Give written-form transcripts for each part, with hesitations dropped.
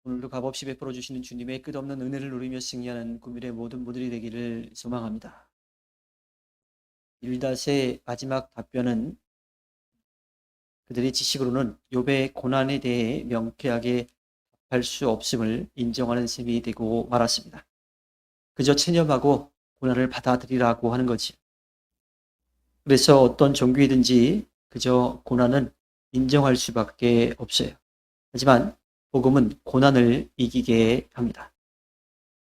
오늘도 값없이 베풀어 주시는 주님의 끝없는 은혜를 누리며 승리하는 구밀의 모든 분들이 되기를 소망합니다. 빌닷의 마지막 답변은 그들의 지식으로는 욥의 고난에 대해 명쾌하게 답할 수 없음을 인정하는 셈이 되고 말았습니다. 그저 체념하고 고난을 받아들이라고 하는 거지. 그래서 어떤 종교이든지 그저 고난은 인정할 수밖에 없어요. 하지만 복음은 고난을 이기게 합니다.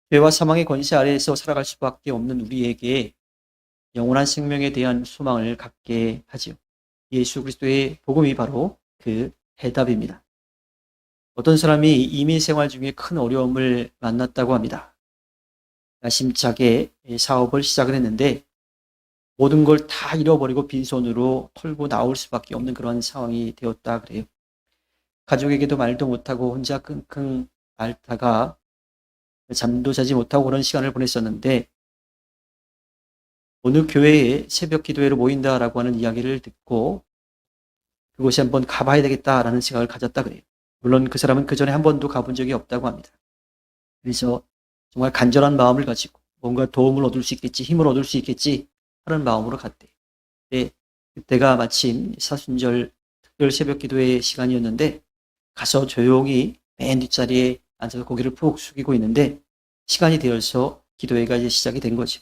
죄와 사망의 권세 아래에서 살아갈 수밖에 없는 우리에게 영원한 생명에 대한 소망을 갖게 하지요. 예수 그리스도의 복음이 바로 그 해답입니다. 어떤 사람이 이민 생활 중에 큰 어려움을 만났다고 합니다. 야심차게 사업을 시작을 했는데 모든 걸 다 잃어버리고 빈손으로 털고 나올 수밖에 없는 그런 상황이 되었다 그래요. 가족에게도 말도 못하고 혼자 끙끙 앓다가 잠도 자지 못하고 그런 시간을 보냈었는데 어느 교회에 새벽 기도회로 모인다라고 하는 이야기를 듣고 그곳에 한번 가봐야 되겠다라는 생각을 가졌다 그래요. 물론 그 사람은 그 전에 한 번도 가본 적이 없다고 합니다. 그래서 정말 간절한 마음을 가지고 뭔가 도움을 얻을 수 있겠지, 힘을 얻을 수 있겠지 하는 마음으로 갔대요. 네, 그때가 마침 사순절 특별 새벽 기도회 시간이었는데 가서 조용히 맨 뒷자리에 앉아서 고개를 푹 숙이고 있는데 시간이 되어서 기도회가 이제 시작이 된 거죠.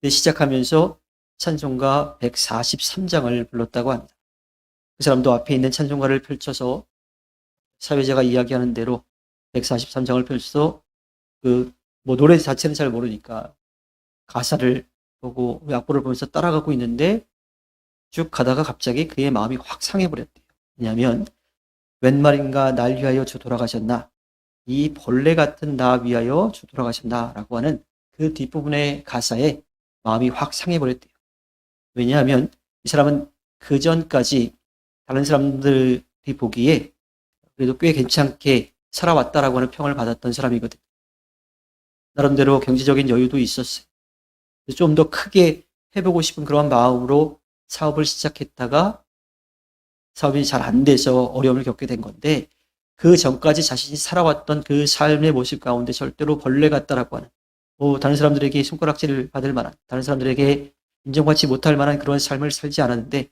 시작하면서 찬송가 143장을 불렀다고 합니다. 그 사람도 앞에 있는 찬송가를 펼쳐서 사회자가 이야기하는 대로 143장을 펼쳐서 노래 자체는 잘 모르니까 가사를 보고 악보를 보면서 따라가고 있는데 쭉 가다가 갑자기 그의 마음이 확 상해버렸대요. 왜냐하면 웬 말인가 날 위하여 주 돌아가셨나 이 벌레 같은 나 위하여 주 돌아가셨나 라고 하는 그 뒷부분의 가사에 마음이 확 상해버렸대요. 왜냐하면 이 사람은 그 전까지 다른 사람들이 보기에 그래도 꽤 괜찮게 살아왔다라고 하는 평을 받았던 사람이거든요. 나름대로 경제적인 여유도 있었어요. 좀 더 크게 해보고 싶은 그런 마음으로 사업을 시작했다가 사업이 잘 안 돼서 어려움을 겪게 된 건데 그 전까지 자신이 살아왔던 그 삶의 모습 가운데 절대로 벌레 같다라고 하는 다른 사람들에게 손가락질을 받을 만한 다른 사람들에게 인정받지 못할 만한 그런 삶을 살지 않았는데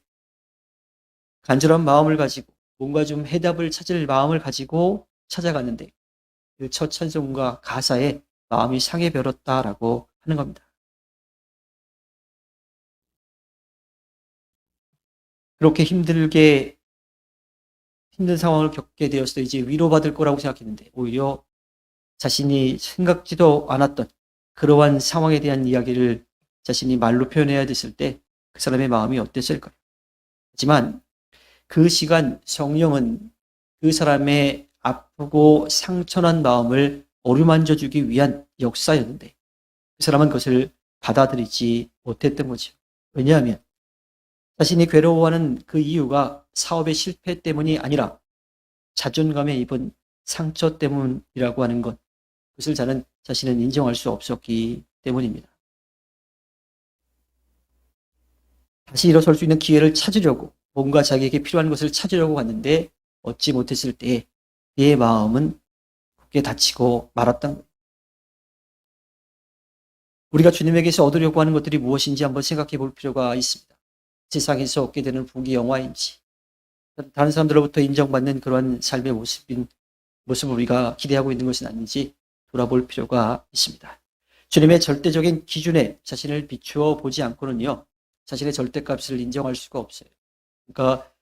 간절한 마음을 가지고 뭔가 좀 해답을 찾을 마음을 가지고 찾아갔는데 그 첫 찬송가 가사에 마음이 상해버렸다라고 하는 겁니다. 그렇게 힘든 상황을 겪게 되었을 때 이제 위로받을 거라고 생각했는데 오히려 자신이 생각지도 않았던 그러한 상황에 대한 이야기를 자신이 말로 표현해야 됐을 때 그 사람의 마음이 어땠을까요? 하지만 그 시간 성령은 그 사람의 아프고 상처난 마음을 어루만져 주기 위한 역사였는데 그 사람은 그것을 받아들이지 못했던 거죠. 왜냐하면 자신이 괴로워하는 그 이유가 사업의 실패 때문이 아니라 자존감에 입은 상처 때문이라고 하는 것, 그것을 자신은 인정할 수 없었기 때문입니다. 다시 일어설 수 있는 기회를 찾으려고 뭔가 자기에게 필요한 것을 찾으려고 갔는데 얻지 못했을 때 그의 마음은 굳게 닫히고 말았던 거예요. 우리가 주님에게서 얻으려고 하는 것들이 무엇인지 한번 생각해 볼 필요가 있습니다. 세상에서 얻게 되는 부귀 영화인지 다른 사람들로부터 인정받는 그러한 삶의 모습을 우리가 기대하고 있는 것은 아닌지 돌아볼 필요가 있습니다. 주님의 절대적인 기준에 자신을 비추어 보지 않고는요, 자신의 절대값을 인정할 수가 없어요. 그러니까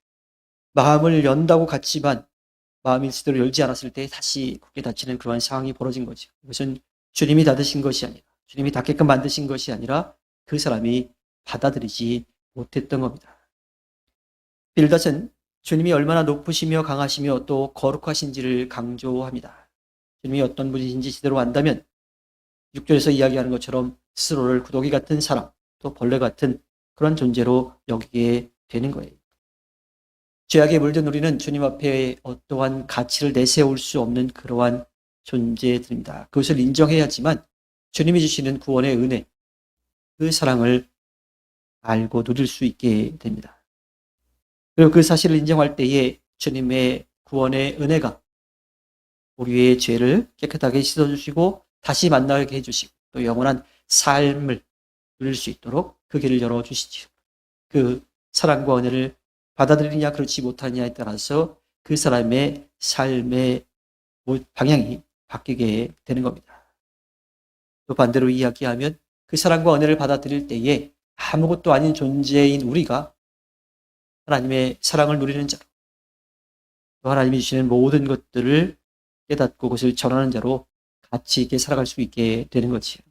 마음을 연다고 갔지만 마음이 제대로 열지 않았을 때 다시 굳게 닫히는 그러한 상황이 벌어진 거죠. 이것은 주님이 닫으신 것이 아니라 주님이 닫게끔 만드신 것이 아니라 그 사람이 받아들이지 못했던 겁니다. 빌닷은 주님이 얼마나 높으시며 강하시며 또 거룩하신지를 강조합니다. 주님이 어떤 분이신지 제대로 안다면 6절에서 이야기하는 것처럼 스스로를 구더기 같은 사람, 또 벌레 같은 그런 존재로 여기게 되는 거예요. 죄악에 물든 우리는 주님 앞에 어떠한 가치를 내세울 수 없는 그러한 존재들입니다. 그것을 인정해야지만 주님이 주시는 구원의 은혜, 그 사랑을 알고 누릴 수 있게 됩니다. 그리고 그 사실을 인정할 때에 주님의 구원의 은혜가 우리의 죄를 깨끗하게 씻어주시고 다시 만나게 해주시고 또 영원한 삶을 누릴 수 있도록 그 길을 열어주시지요. 그 사랑과 은혜를 받아들이냐 그렇지 못하느냐에 따라서 그 사람의 삶의 방향이 바뀌게 되는 겁니다. 또 반대로 이야기하면 그 사랑과 은혜를 받아들일 때에 아무것도 아닌 존재인 우리가 하나님의 사랑을 누리는 자로 또 하나님이 주시는 모든 것들을 깨닫고 그것을 전하는 자로 가치 있게 살아갈 수 있게 되는 거지요.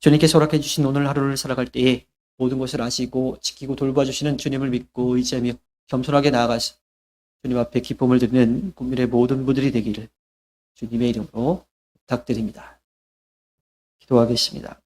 주님께서 허락해 주신 오늘 하루를 살아갈 때에 모든 것을 아시고 지키고 돌봐주시는 주님을 믿고 의지하며 겸손하게 나아가서 주님 앞에 기쁨을 드리는 국민의 모든 분들이 되기를 주님의 이름으로 부탁드립니다. 기도하겠습니다.